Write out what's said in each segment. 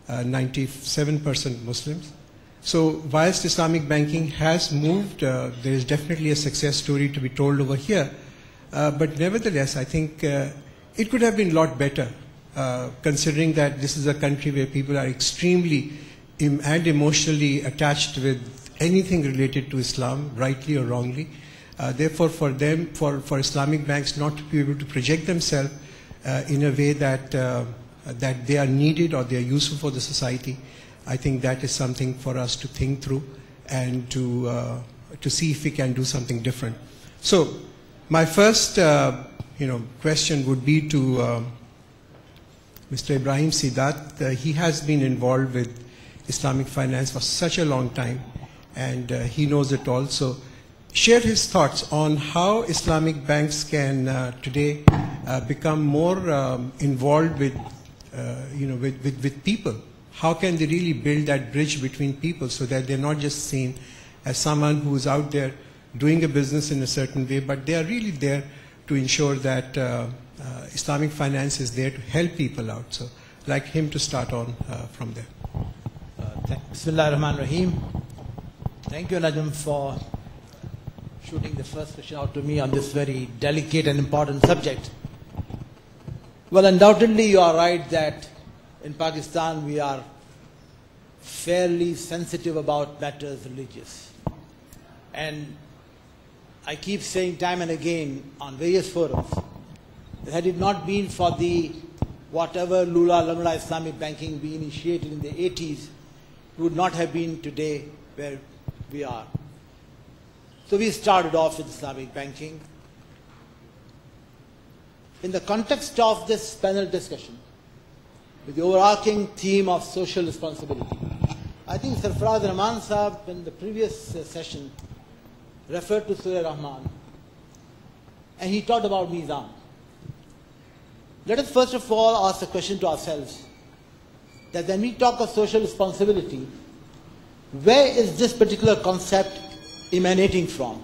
97% Muslims. So whilst Islamic banking has moved, there is definitely a success story to be told over here. But nevertheless, I think it could have been a lot better, considering that this is a country where people are extremely and emotionally attached with anything related to Islam, rightly or wrongly. Therefore, for them, for Islamic banks not to be able to project themselves in a way that that they are needed or they are useful for the society, I think that is something for us to think through and to see if we can do something different. So, my first question would be to Mr. Ibrahim Sidat. He has been involved with Islamic finance for such a long time, and he knows it all. So, share his thoughts on how Islamic banks can today become more involved with, with people. How can they really build that bridge between people so that they're not just seen as someone who's out there doing a business in a certain way, but they are really there to ensure that Islamic finance is there to help people out. So I'd like him to start on from there. Bismillah ar-Rahman ar-Rahim. Thank you, Najm, for shooting the first question out to me on this very delicate and important subject. Well, undoubtedly you are right that in Pakistan we are fairly sensitive about matters religious. And I keep saying time and again on various forums that had it not been for the whatever Lula Lamla Islamic banking we initiated in the 80s, we would not have been today where we are. So we started off with Islamic banking. In the context of this panel discussion, with the overarching theme of social responsibility, I think Sarfaraz Rahman Sahab in the previous session referred to Surah Rahman, and he talked about Mizan. Let us first of all ask the question to ourselves that when we talk of social responsibility, where is this particular concept emanating from?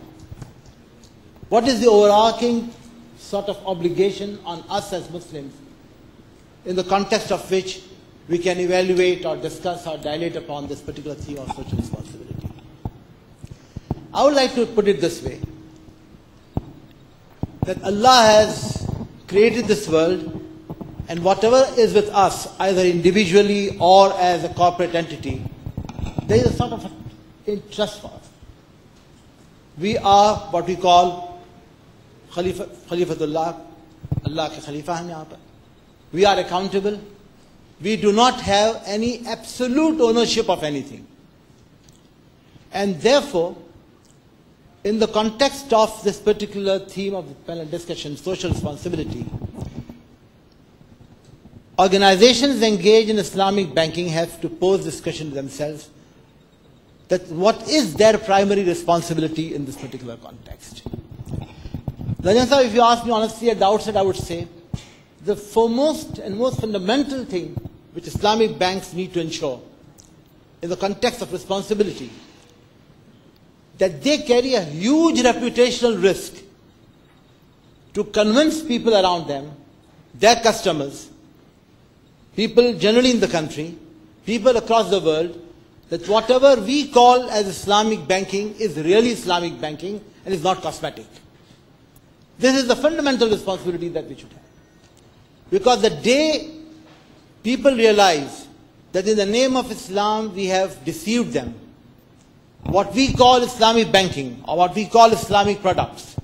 What is the overarching sort of obligation on us as Muslims in the context of which we can evaluate or discuss or dilate upon this particular theme of social responsibility? I would like to put it this way, that Allah has created this world, and whatever is with us, either individually or as a corporate entity, there is a sort of interest for us. We are what we call Khalifatullah, Allah ke Khalifa hain yahan par. We are accountable. We do not have any absolute ownership of anything. And therefore, in the context of this particular theme of the panel discussion, social responsibility, organizations engaged in Islamic banking have to pose this question to themselves, that what is their primary responsibility in this particular context? Rajan Sahib, if you ask me honestly at the outset, I would say the foremost and most fundamental thing which Islamic banks need to ensure in the context of responsibility, that they carry a huge reputational risk to convince people around them, their customers, people generally in the country, people across the world, that whatever we call as Islamic banking is really Islamic banking and is not cosmetic. This is the fundamental responsibility that we should have. Because the day people realize that in the name of Islam we have deceived them, what we call Islamic banking or what we call Islamic products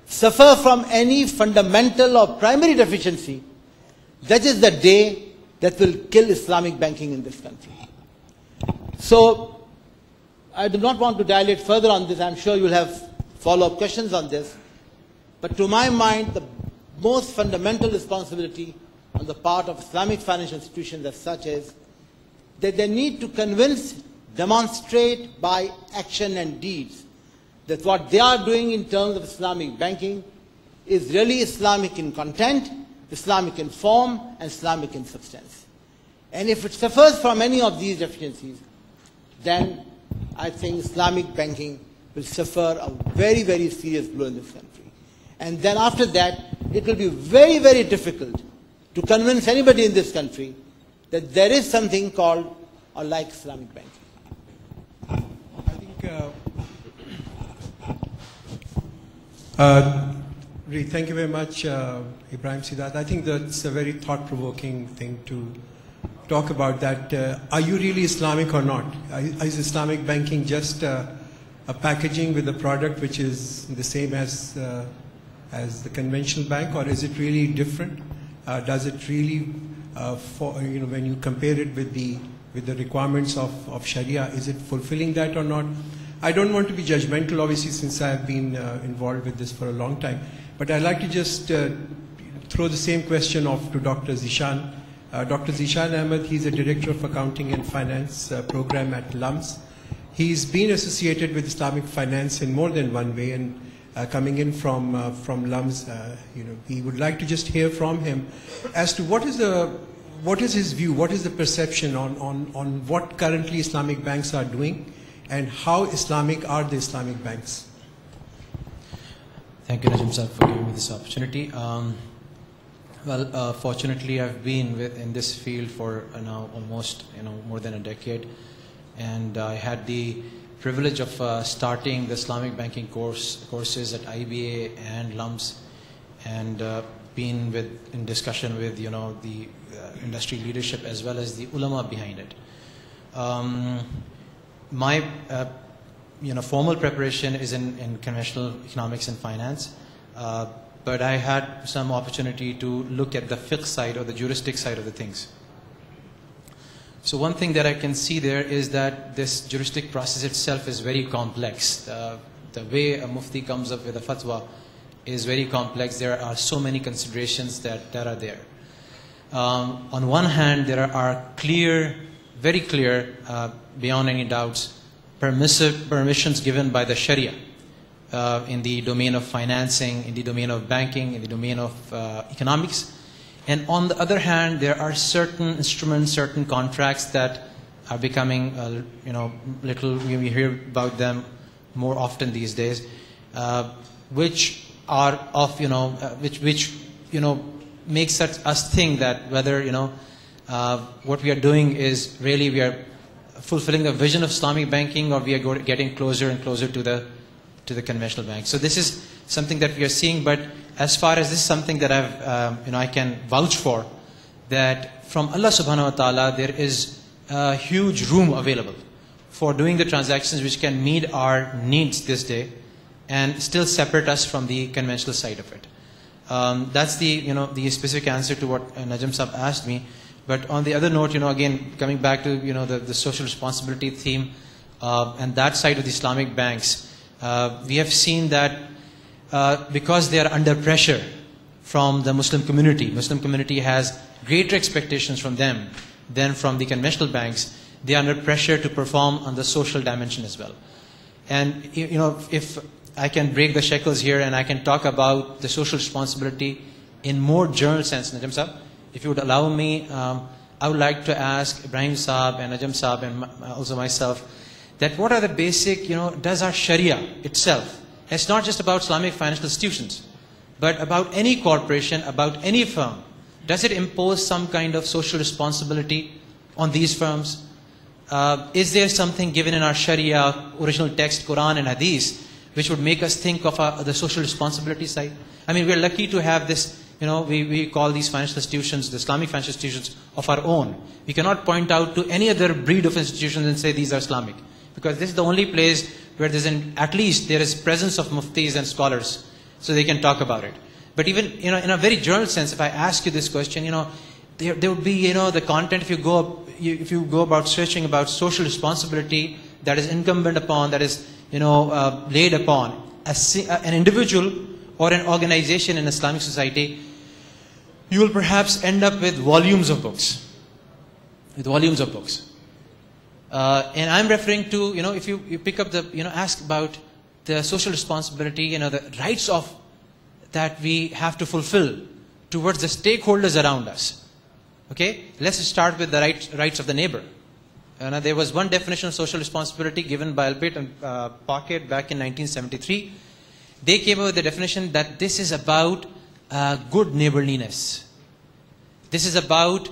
suffer from any fundamental or primary deficiency, that is the day that will kill Islamic banking in this country. So, I do not want to dilate further on this. I'm sure you'll have follow-up questions on this. But to my mind, the most fundamental responsibility on the part of Islamic financial institutions as such is that they need to convince, demonstrate by action and deeds that what they are doing in terms of Islamic banking is really Islamic in content, Islamic in form, and Islamic in substance. And if it suffers from any of these deficiencies, then I think Islamic banking will suffer a very, very serious blow in this country. And then after that, it will be very, very difficult to convince anybody in this country that there is something called or like Islamic banking? I think, thank you very much, Ibrahim Sidat. I think that's a very thought-provoking thing to talk about, that are you really Islamic or not? Is Islamic banking just a packaging with a product which is the same as the conventional bank, or is it really different? Does it really, when you compare it with the requirements of Sharia, is it fulfilling that or not? I don't want to be judgmental, obviously, since I have been involved with this for a long time. But I'd like to just throw the same question off to Dr. Zishan. Dr. Zishan Ahmed, he's a Director of Accounting and Finance Program at LUMS. He's been associated with Islamic finance in more than one way, and coming in from LUMS, he would like to just hear from him as to what is his view, what is the perception on what currently Islamic banks are doing, and how Islamic are the Islamic banks. Thank you, Najim Sahib, for giving me this opportunity. Fortunately, I've been in this field for now almost more than a decade, and I had the privilege of starting the Islamic banking courses at IBA and LUMS, and been in discussion with the industry leadership as well as the ulama behind it. My formal preparation is in conventional economics and finance, but I had some opportunity to look at the fiqh side or the juristic side of the things. So one thing that I can see there is that this juristic process itself is very complex. The way a mufti comes up with a fatwa is very complex. There are so many considerations that are there. On one hand, there are very clear, beyond any doubts, permissions given by the Sharia in the domain of financing, in the domain of banking, in the domain of economics. And on the other hand, there are certain instruments, certain contracts that are becoming, little, we hear about them more often these days, which are of, which makes us think that whether, what we are doing is really we are fulfilling the vision of Islamic banking, or we are getting closer and closer to the conventional bank. So this is something that we are seeing, but as far as this is something that I can vouch for, that from Allah subhanahu wa ta'ala there is a huge room available for doing the transactions which can meet our needs this day and still separate us from the conventional side of it. That's the specific answer to what Najim Sahib asked me. But on the other note, again, coming back to the social responsibility theme and that side of the Islamic banks, we have seen that because they are under pressure from the Muslim community has greater expectations from them than from the conventional banks. They are under pressure to perform on the social dimension as well. And if I can break the shackles here and I can talk about the social responsibility in more general sense, Najim Sahib, if you would allow me, I would like to ask Ibrahim Sahib and Najim Sahib and also myself, that what are the basic, does our Sharia itself, it's not just about Islamic financial institutions, but about any corporation, about any firm, does it impose some kind of social responsibility on these firms? Is there something given in our Sharia, original text, Quran and Hadith, which would make us think of the social responsibility side? I mean, we're lucky to have this, we call these financial institutions, the Islamic financial institutions, of our own. We cannot point out to any other breed of institutions and say these are Islamic, because this is the only place where at least there is presence of muftis and scholars, so they can talk about it. But even, in a very general sense, if I ask you this question, there would be, the content, if you go about searching about social responsibility that is incumbent upon, that is, laid upon an individual or an organization in Islamic society, you will perhaps end up with volumes of books. And I'm referring to, if you pick up ask about the social responsibility, the rights that we have to fulfill towards the stakeholders around us. Okay, let's start with the rights of the neighbor. There was one definition of social responsibility given by Albert and Pocket back in 1973. They came up with the definition that this is about good neighborliness. This is about